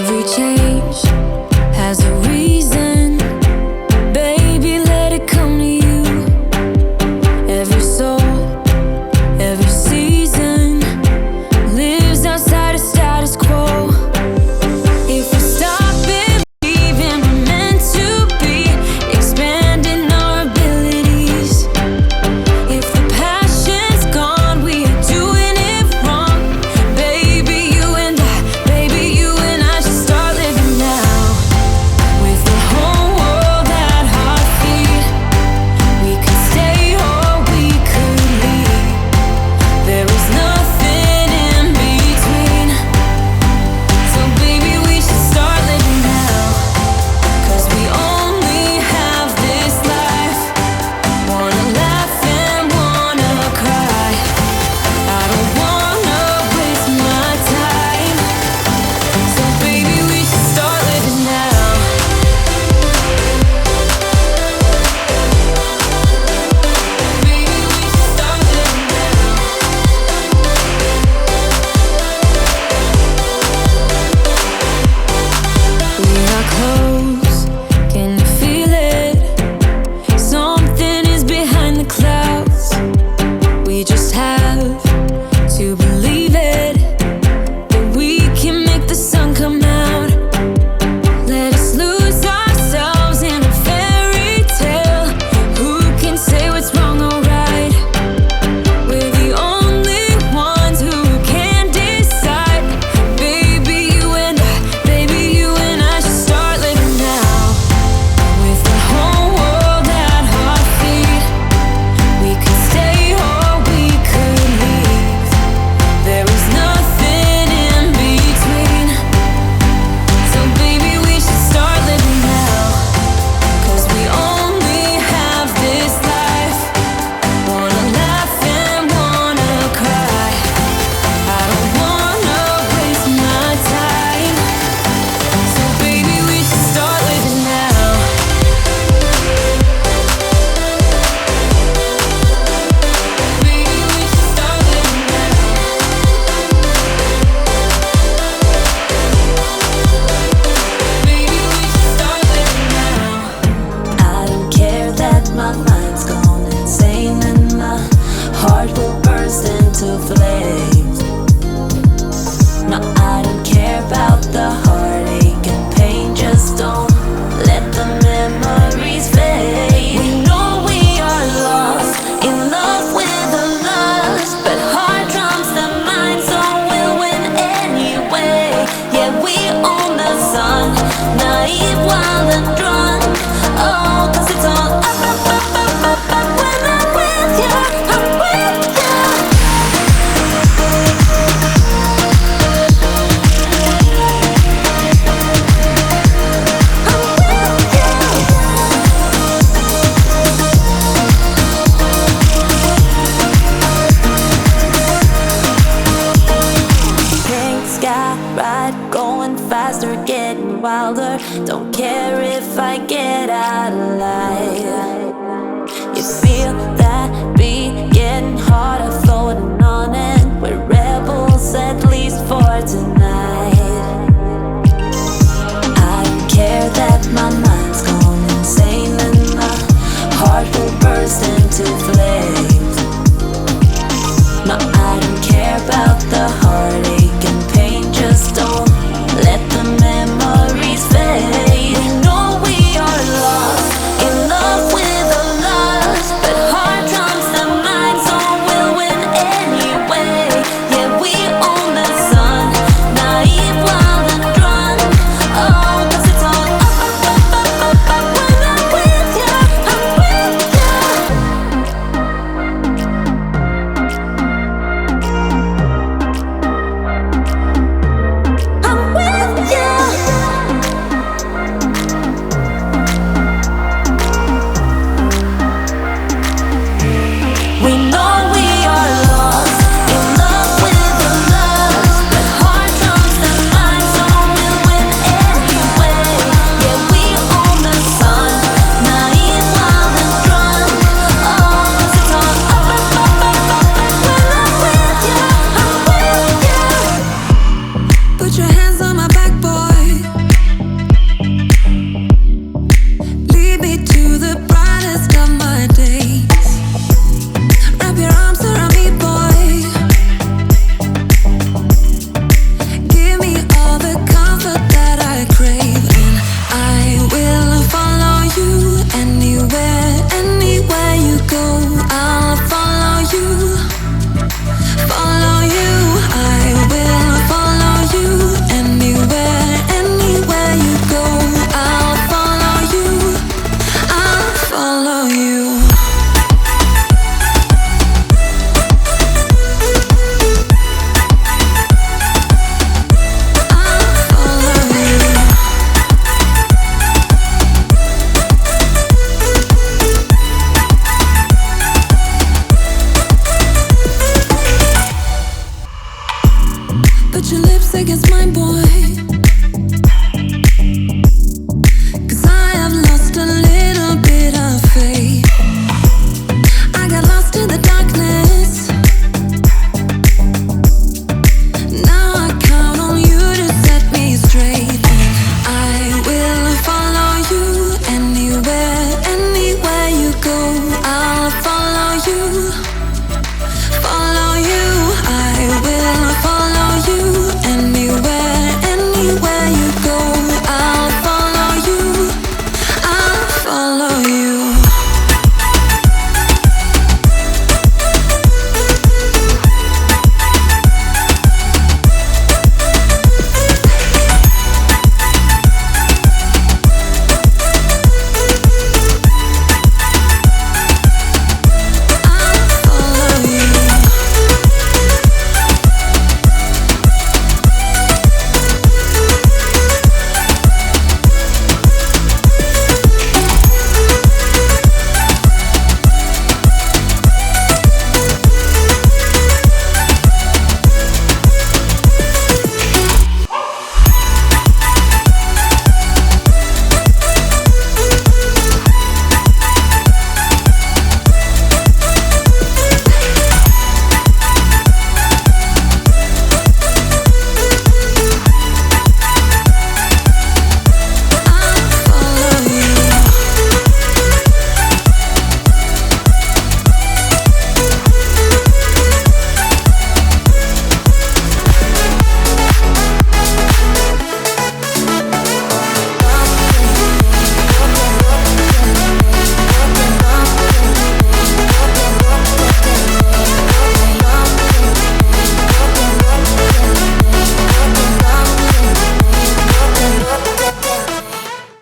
Every change has a reason. Baby, let it come to you. Every soul, every season lives outside of status quo. If we stop believing we're meant to be, expanding our abilities. If the passion's gone, we are doing it wrong. Baby, you and I should start living now. With the whole world at our feet, we could stay or we could leave. There is nothing in between. So baby, we should start living now. 'Cause we only have this life. Wanna laugh and wanna cry. I don't wanna waste my time. So baby, we should start living now. Baby, we should start living now. We are close, can you feel it? Something is behind the clouds. We just have to believe it, that we can make the sun come out. Let us lose ourselves in a fairy tale. Who can say what's wrong or right? We're the only ones who can decide. Baby, you and I should start living now. With the whole world at our feet, we could stay or we could leave. There is nothing in between. So baby, we should start living now. 'Cause we only have this life. Wanna laugh and wanna cry. I don't wanna waste my time. So baby, we should start living now. Baby, we should start living now. Baby, we should start living now. I don't care that my mind's gone insane and my heart will burst into flames. No, I don't care about the heartache and pain. Just don't let the memories fade. We know we are lost, in love with the lust, but heart drums the mind, so we'll win anyway. Yeah, we own the sun, naive, wild and drunk. Oh, 'cause it's all up, up, up, up, up, up. When I'm with you, I'm with you. Pink sky ride, going faster, getting wilder. Don't care if I get out alive. You feel that beat getting harder, floating on it. We're rebels, at least for tonight. I don't care that my mind's gone insane and my heart will burst into flames. No, I don't care about the heartache and pain. Just don't let the memories fade. We know we are lost, in love with the lust, but heart drums the mind, so we'll win anyway. Yeah, we own the sun, naive, wild and drunk. Oh, 'cause it's all up, up, up, up, up, up. When I'm with you, I'm with you. I'm with you. We know we are lost, in love with the lust, but heart drums the mind, so we'll win anyway. Yeah, we own the sun, naive, wild and drunk. Oh, 'cause it's all up, up, up, up, up, up. When I'm with you, I'm with you. Put your hands on my